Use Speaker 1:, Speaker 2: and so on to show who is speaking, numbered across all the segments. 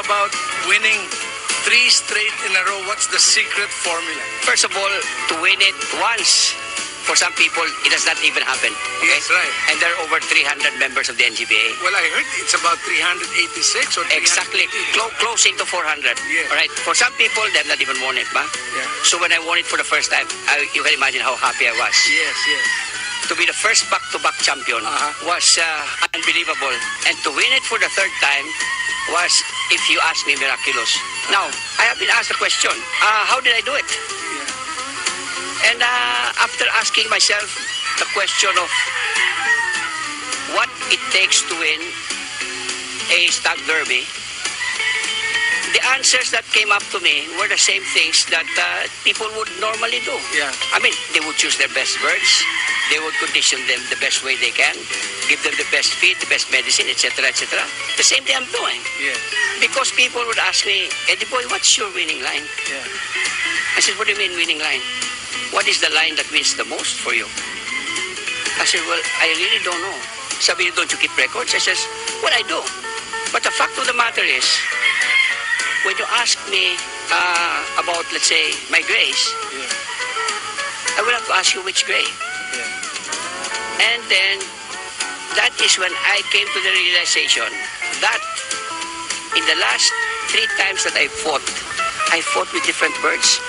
Speaker 1: about winning 3 straight in a row? What's the secret formula?
Speaker 2: First of all, to win it once, for some people, it does not even happen. Okay?
Speaker 1: Yes, right.
Speaker 2: And there are over 300 members of the NGBA.
Speaker 1: Well, I heard it's about 386 or 300.
Speaker 2: Exactly, closing to 400.
Speaker 1: Yeah.
Speaker 2: All right. For some people, they have not even won it, ba?
Speaker 1: Yeah.
Speaker 2: So when I won it for the first time, you can imagine how happy I was.
Speaker 1: Yes, yes.
Speaker 2: To be the first back-to-back champion was unbelievable. And to win it for the third time was, if you ask me, miraculous. Now, I have been asked the question, how did I do it? And after asking myself the question of what it takes to win a stag derby, the answers that came up to me were the same things that people would normally do.
Speaker 1: Yeah.
Speaker 2: I mean, they would choose their best birds, they would condition them the best way they can, give them the best feed, the best medicine, etc., etc. The same thing I'm doing.
Speaker 1: Yes.
Speaker 2: Because people would ask me, Eddie Boy, what's your winning line?
Speaker 1: Yeah.
Speaker 2: I said, what do you mean winning line? What is the line that wins the most for you? I said, well, I really don't know. Sabi niya, don't you keep records? I says, well, I do. But the fact of the matter is, when you ask me about, let's say, my grays, I will have to ask you which gray. And then, that is when I came to the realization that in the last 3 times that I fought with different birds.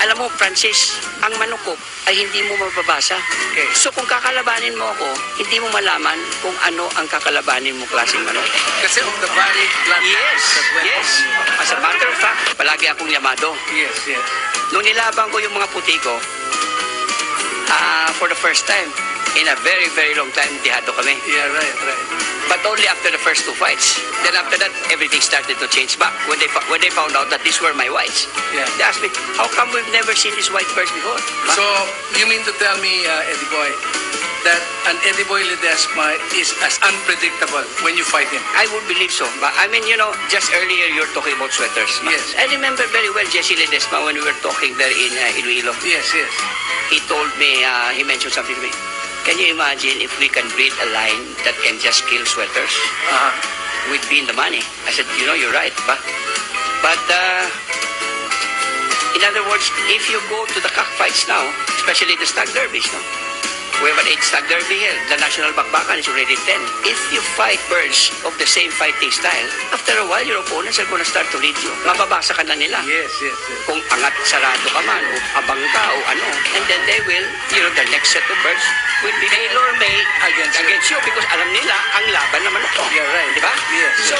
Speaker 2: Alam mo, Francis, ang manok ko ay hindi mo mababasa.
Speaker 1: Okay.
Speaker 2: So kung kakalabanin mo ako, hindi mo malaman kung ano ang kakalabanin mo klaseng manok.
Speaker 1: Kasi of the varied blood.
Speaker 2: Yes. As a matter of fact, palagi akong yamado.
Speaker 1: Yes, yes.
Speaker 2: Nung nilaban ko yung mga puti ko, for the first time, in a very, very long time, tihado kami.
Speaker 1: Yeah, right.
Speaker 2: But only after the first 2 fights. Then after that, everything started to change back. When they found out that these were my whites,
Speaker 1: Yeah.
Speaker 2: they asked me, how come we've never seen these white birds before?
Speaker 1: So, you mean to tell me, Eddie Boy, that an Eddie Boy Ledesma is as unpredictable when you fight him?
Speaker 2: I would believe so. But I mean, just earlier you were talking about sweaters.
Speaker 1: Yes.
Speaker 2: I remember very well Jesse Ledesma when we were talking there in Iloilo.
Speaker 1: Yes, yes.
Speaker 2: He told me, he mentioned something to me. Can you imagine if we can breed a line that can just kill sweaters? We'd be in the money. I said, you're right. But in other words, if you go to the cockfights now, especially the stag derbies, no? We have an 8 stag derby here. The national bakbakan is already 10. If you fight birds of the same fighting style, after a while, your opponents are going to start to read you. Mababasa ka na nila.
Speaker 1: Yes.
Speaker 2: Kung angat sarado ka man, o abang ka, o ano. And then they will, the next set of birds will be tailor-made against you because alam nila ang laban naman ito.
Speaker 1: Yeah, right.
Speaker 2: Di ba?
Speaker 1: Yes.
Speaker 2: So,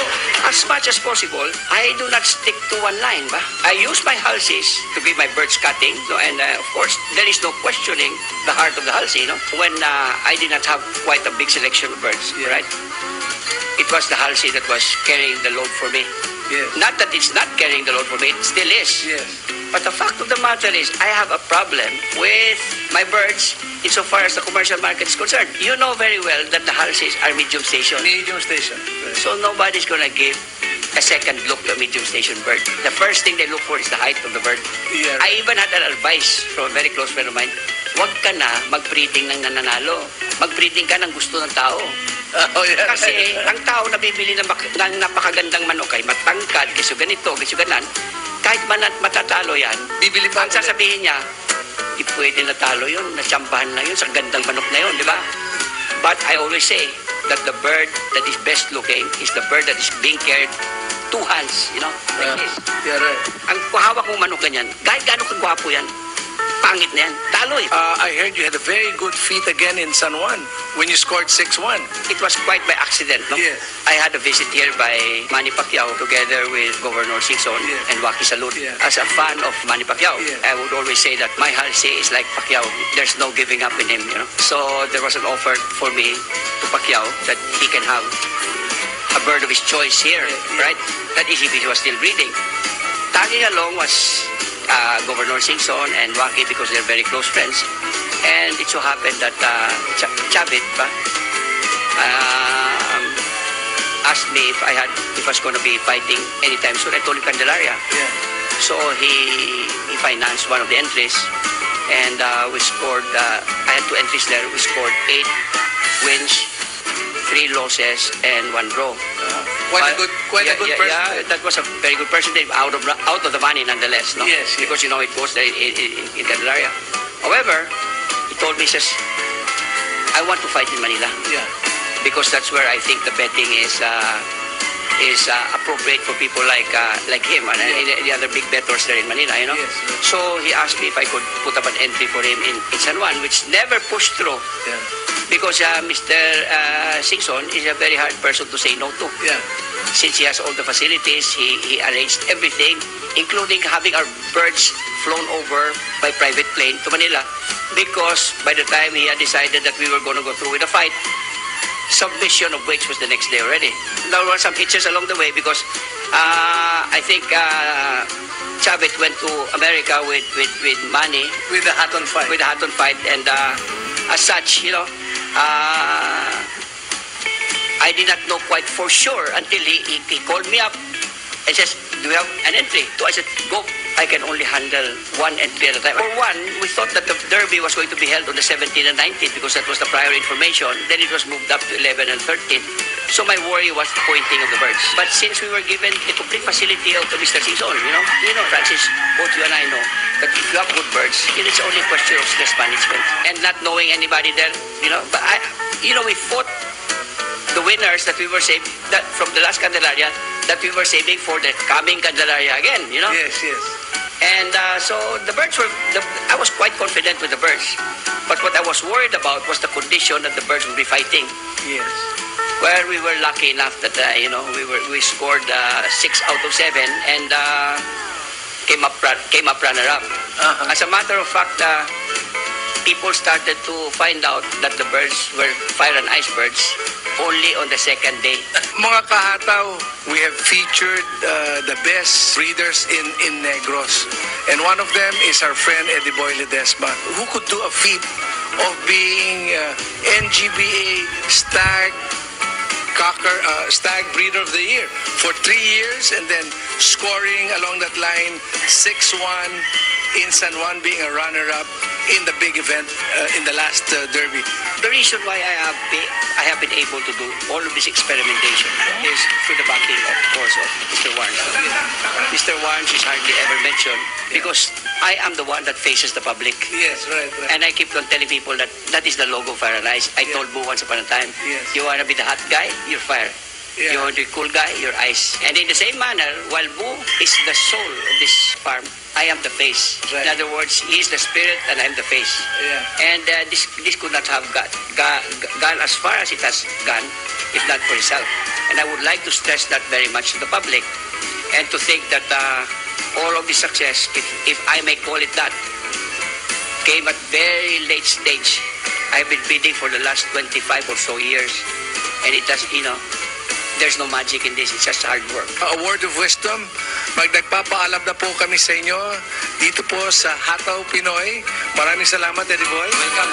Speaker 2: as much as possible, I do not stick to one line. Ba? I use my halsies to give my birds cutting. No? And of course, there is no questioning the heart of the halsey. No? When I did not have quite a big selection of birds, right? It was the halsey that was carrying the load for me.
Speaker 1: Yes.
Speaker 2: Not that it's not carrying the load for me, it still is.
Speaker 1: Yes.
Speaker 2: But the fact of the matter is, I have a problem with my birds insofar as the commercial market is concerned. You know very well that the halsies are medium station.
Speaker 1: Medium station. Right.
Speaker 2: So nobody's gonna give a second look to a medium station bird. The first thing they look for is the height of the bird.
Speaker 1: Yeah.
Speaker 2: I even had an advice from a very close friend of mine. Huwag ka na mag-breeding ng nananalo. Mag-breeding ka ng gusto ng tao.
Speaker 1: Oh, yeah.
Speaker 2: Kasi ang tao na bibili ng napakagandang manok ay matangkad, kasi ganito, kasi ganan. Kahit man matatalo yan,
Speaker 1: Bibili pa
Speaker 2: ang sasabihin niya, di pwede natalo yun, natsambahan na yun sa gandang manok na yun, di ba? But I always say that the bird that is best looking is the bird that is being carried 2 hands, like this.
Speaker 1: Yeah, right.
Speaker 2: Ang hawak mong manok ganyan, kahit gaano kagwapo yan, pangit na yan, talo eh.
Speaker 1: I heard you had a very good feat again in San Juan when you scored 6-1.
Speaker 2: It was quite by accident, no?
Speaker 1: Yes.
Speaker 2: I had a visit here by Manny Pacquiao together with Governor Singson and Waki Salud.
Speaker 1: Yeah.
Speaker 2: As a fan of Manny Pacquiao,
Speaker 1: Yeah.
Speaker 2: I would always say that my halsey is like Pacquiao. There's no giving up in him, So there was an offer for me to Pacquiao that he can have a bird of his choice here, right? That is if he was still breeding. Tagging along was Governor Singson and Waki because they're very close friends. And it so happened that Chavit asked me if I was going to be fighting anytime soon. I told him Candelaria.
Speaker 1: Yeah.
Speaker 2: So he financed one of the entries, and we scored. I had 2 entries there. We scored 8 wins, 3 losses, and 1 draw.
Speaker 1: Quite a good person.
Speaker 2: Yeah, that was a very good person. Out of the money, nonetheless. No?
Speaker 1: Yes, yes.
Speaker 2: Because you know it goes there in Candelaria. However, he told me, he says, I want to fight in Manila
Speaker 1: Yeah.
Speaker 2: because that's where I think the betting is appropriate for people like him and the other big bettors there in Manila. You know.
Speaker 1: Yes, yes.
Speaker 2: So he asked me if I could put up an entry for him in San Juan, which never pushed through.
Speaker 1: Yeah.
Speaker 2: Because Mr. Singson is a very hard person to say no to.
Speaker 1: Yeah.
Speaker 2: Since he has all the facilities, he arranged everything, including having our birds flown over by private plane to Manila. Because by the time he had decided that we were going to go through with the fight, submission of which was the next day already. There were some hitches along the way because I think Chavez went to America with money,
Speaker 1: With the hat on fight.
Speaker 2: with the Hatton fight, and as such, you know, I did not know quite for sure until he called me up and says, do you have an entry? So I said, go. I can only handle one entry at a time. For one, we thought that the Derby was going to be held on the 17th and 19th because that was the prior information. Then it was moved up to 11 and 13. So my worry was the pointing of the birds. But since we were given the complete facility of Mr. Singson, you know, Francis, both you and I know that if you have good birds, it's only a question of stress management and not knowing anybody there, you know. But we fought the winners that we were saving that from the last Candelaria that we were saving for the coming Candelaria again, you know.
Speaker 1: Yes, yes.
Speaker 2: And so the birds were, I was quite confident with the birds. But what I was worried about was the condition that the birds would be fighting.
Speaker 1: Yes.
Speaker 2: Where we were lucky enough that, we scored 6 out of 7 and came up runner-up.
Speaker 1: Uh-huh.
Speaker 2: As a matter of fact, people started to find out that the birds were fire and ice birds only on the second day.
Speaker 1: Mga kahataw, we have featured the best breeders in Negros. And one of them is our friend Eddie Boy Ledesma, who could do a feat of being NGBA Stag Breeder of the Year for 3 years and then scoring along that line 6-1 in San Juan, being a runner-up in the big event in the last Derby.
Speaker 2: The reason why I have been able to do all of this experimentation is through the backing, of course, of Mr. Warnes. Mr. Warnes is hardly ever mentioned because I am the one that faces the public.
Speaker 1: Yes, right.
Speaker 2: And I keep on telling people that is the logo of Fire and Ice. I told Boo once upon a time,
Speaker 1: Yes.
Speaker 2: you want to be the hot guy, you're fire.
Speaker 1: Yeah.
Speaker 2: You want to be cool guy, you're ice. And in the same manner, while Boo is the soul of this farm, I am the face.
Speaker 1: Right.
Speaker 2: In other words, he is the spirit and I'm the face.
Speaker 1: Yeah.
Speaker 2: And this could not have gone as far as it has gone if not for itself. And I would like to stress that very much to the public and to think that all of the success, if I may call it that, came at very late stage. I've been breeding for the last 25 or so years. And it does, there's no magic in this. It's just hard work.
Speaker 1: A word of wisdom, nagpapaalam na po kami sa inyo dito po sa Hataw Pinoy. Maraming salamat, Eddie Boy.
Speaker 2: Welcome.